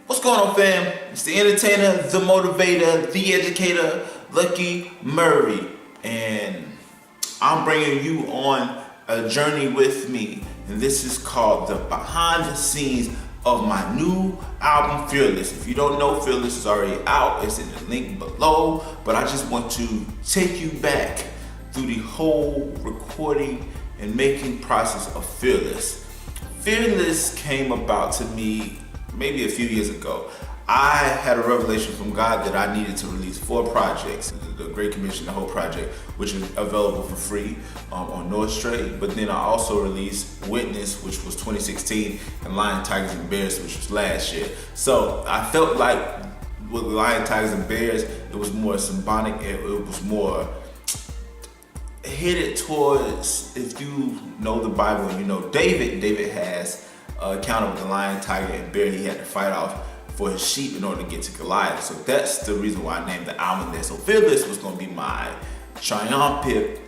What's going on, fam? It's the entertainer, the motivator, the educator, Lucky Murray, and I'm bringing you on a journey with me, and this is called the behind the scenes of my new album, Fearless. If you don't know, Fearless is already out. It's in the link below, but I just want to take you back through the whole recording and making process of Fearless. Fearless came about to me maybe a few years ago. I had a revelation from God that I needed to release 4 projects. The Great Commission, the whole project, which is available for free on Nordstrom. But then I also released Witness, which was 2016, and Lion, Tigers, and Bears, which was last year. So I felt like with Lion, Tigers, and Bears, it was more symbolic. It was more headed towards, if you know the Bible, you know David has account of the lion, tiger, and bear he had to fight off for his sheep in order to get to Goliath. So that's the reason why I named the album that. So Fearless was gonna be my triumphant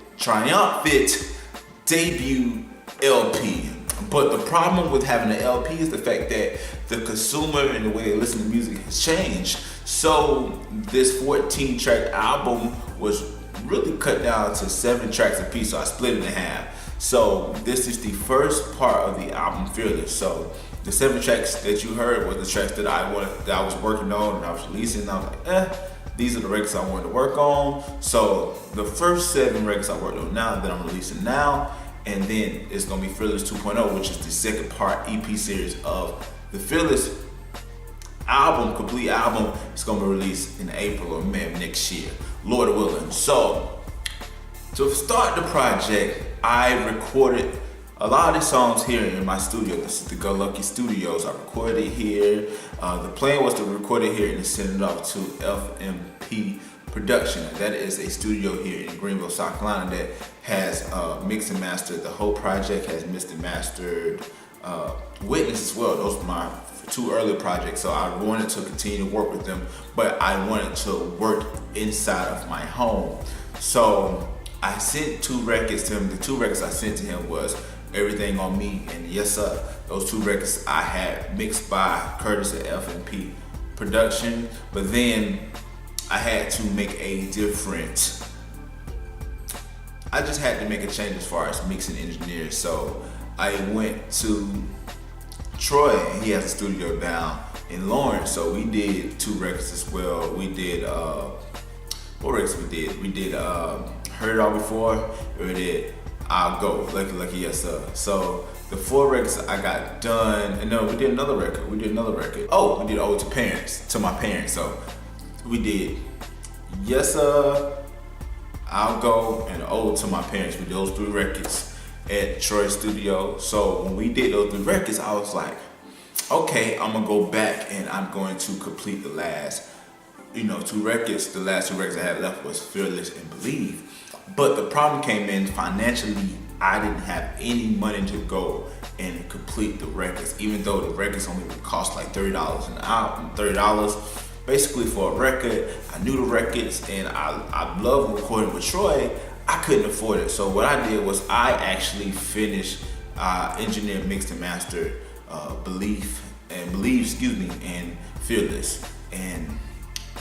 debut LP. But the problem with having an LP is the fact that the consumer and the way they listen to music has changed. So this 14-track album was really cut down to 7 tracks a piece, so I split it in half. So this is the first part of the album, Fearless. So the 7 tracks that you heard were the tracks that I was working on and I was releasing. And I was like, these are the records I wanted to work on. So the first 7 records I worked on now that I'm releasing now, and then it's gonna be Fearless 2.0, which is the second part EP series of the Fearless album, complete album. It's gonna be released in April or May of next year, Lord willing. So to start the project, I recorded a lot of these songs here in my studio. This is the Go Lucky Studios. I recorded it here. The plan was to record it here and send it off to FMP Production. That is a studio here in Greenville, South Carolina that has mixed and mastered the whole project, has mixed and mastered Witness as well. Those are my 2 early projects. So I wanted to continue to work with them, but I wanted to work inside of my home. So I sent 2 records to him. The 2 records I sent to him was Everything on Me and Yes Sir. Those 2 records I had mixed by Curtis at FMP Production, but then I had to make a different, I just had to make a change as far as mixing engineers. So I went to Troy, and he has a studio down in Lawrence. So we did 2 records as well. We did, what records we did? We did Heard It All Before, we did I'll Go, Lucky Yes Sir. So the 4 records I got done, and no, we did another record. Oh, we did Ode to My Parents. So we did Yes Sir, I'll Go, and Ode to My Parents. We did those 3 records at Troy Studio. So when we did those 3 records, I was like, okay, I'm gonna go back and I'm going to complete the last 2 records. The last 2 records I had left was Fearless and Believe. But the problem came in financially. I didn't have any money to go and complete the records, even though the records only would cost like $30 an hour, $30 basically for a record. I knew the records, and I love recording with Troy. I couldn't afford it. So what I did was I actually finished, engineered, mixed, and mastered Believe, and Fearless. And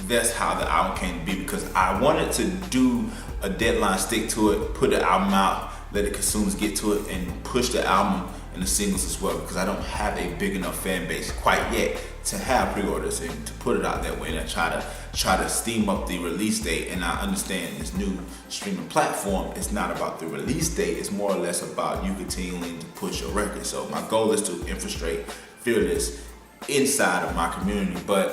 that's how the album came to be, because I wanted to do a deadline, stick to it, put the album out, let the consumers get to it, and push the album and the singles as well, because I don't have a big enough fan base quite yet to have pre-orders and to put it out that way, and I try to steam up the release date. And I understand this new streaming platform is not about the release date, it's more or less about you continuing to push your record. So my goal is to infiltrate Fearless inside of my community. But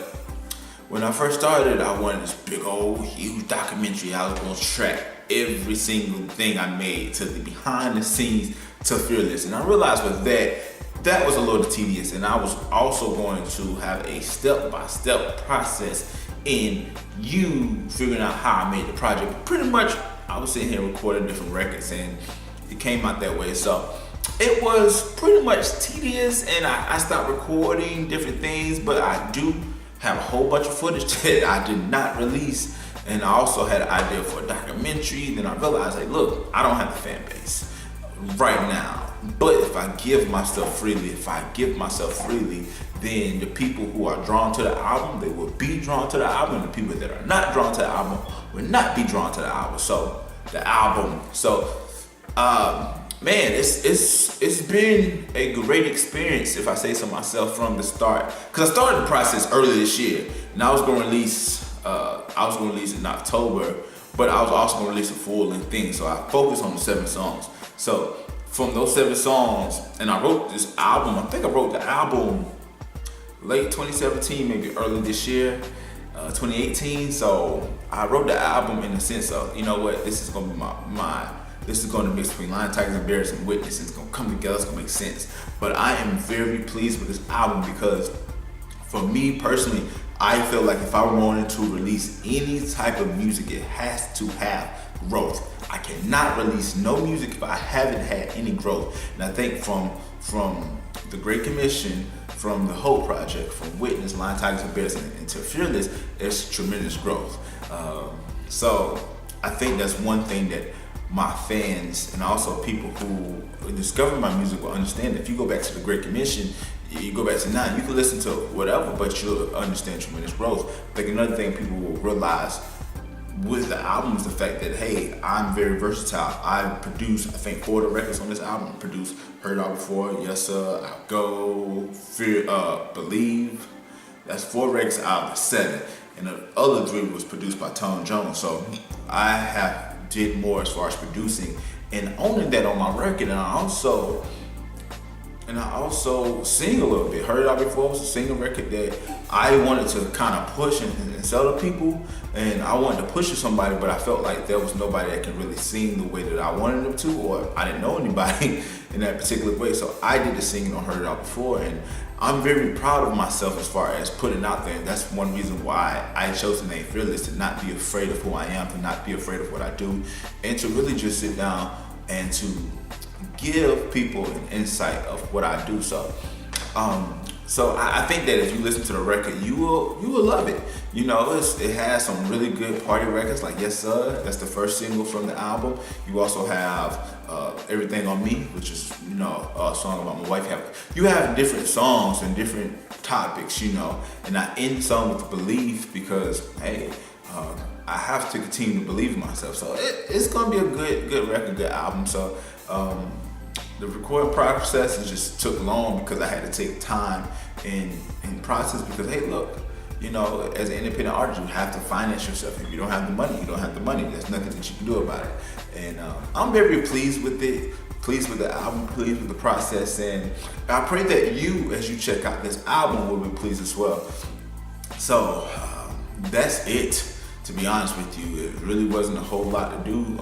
when I first started, I wanted this big old huge documentary. I was going to track every single thing I made to the behind the scenes to Fearless. And I realized with that was a little tedious, and I was also going to have a step-by-step process in you figuring out how I made the project. But pretty much I was sitting here recording different records, and it came out that way. So it was pretty much tedious, and I stopped recording different things, but I do have a whole bunch of footage that I did not release. And I also had an idea for a documentary. Then I realized, like, look, I don't have the fan base right now. But if I give myself freely, then the people who are drawn to the album, they will be drawn to the album. And the people that are not drawn to the album will not be drawn to the album. So the album. So man, it's been a great experience, if I say so myself, from the start. Cause I started the process early this year, and I was gonna release in October, but I was also gonna release a full length thing. So I focused on the 7 songs. So from those 7 songs, and I wrote this album. I think I wrote the album late 2017, maybe early this year, 2018. So I wrote the album in the sense of, you know what, this is gonna be this is going to mix between Lion, Tigers, and Bears and Witness. It's going to come together. It's going to make sense. But I am very pleased with this album because, for me personally, I feel like if I wanted to release any type of music, it has to have growth. I cannot release no music if I haven't had any growth. And I think from the Great Commission, from the Hope Project, from Witness, Lion, Tigers, and Bears, and to Fearless, there's tremendous growth. So I think that's one thing that my fans and also people who discover my music will understand. If you go back to the Great Commission, you go back to now, you can listen to whatever, but you'll understand tremendous growth. I think another thing people will realize with the album is the fact that, hey, I'm very versatile. I produced, I think, 4 of the records on this album. I produced Heard It All Before, Yes Sir, I'll Go, Fear, Believe. That's 4 records out of the 7. And the other 3 was produced by Tone Jones. So I did more as far as producing and owning that on my record. And I also sing a little bit. Heard It All Before was a singing record that I wanted to kind of push and sell to people, and I wanted to push to somebody, but I felt like there was nobody that could really sing the way that I wanted them to, or I didn't know anybody in that particular way. So I did the singing on Heard It All Before, and I'm very proud of myself as far as putting out there. And that's one reason why I chose the name Fearless, to not be afraid of who I am, to not be afraid of what I do, and to really just sit down and to give people an insight of what I do. So I think that if you listen to the record, you will love it. You know, it has some really good party records like Yes Sir. That's the first single from the album. You also have Everything on Me, which is, you know, a song about my wife. You have different songs and different topics, you know, and I end some with Believe because, hey, I have to continue to believe in myself. So it's gonna be a good record, good album. So the recording process just took long because I had to take time in process because, hey, look, you know, as an independent artist, you have to finance yourself. If you don't have the money, you don't have the money. There's nothing that you can do about it. And I'm very pleased with it, pleased with the album, pleased with the process. And I pray that you, as you check out this album, will be pleased as well. So that's it. To be honest with you, it really wasn't a whole lot to do.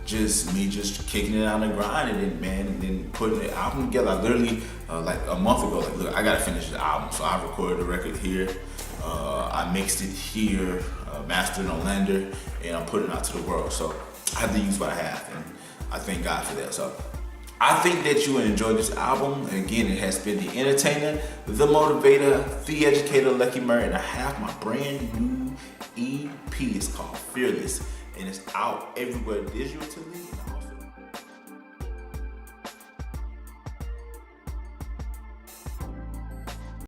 Just me just kicking it out and grinding it, man, and then putting the album together. I literally, like a month ago, like, look, I gotta finish the album. So I recorded the record here, I mixed it here, mastered on Lander, and I'm putting it out to the world. So I have to use what I have, and I thank God for that. So I think that you will enjoy this album. And again, it has been the entertainer, the motivator, the educator, Lucky Murray, and I have my brand new EP. It's called Fearless, and it's out everywhere digitally.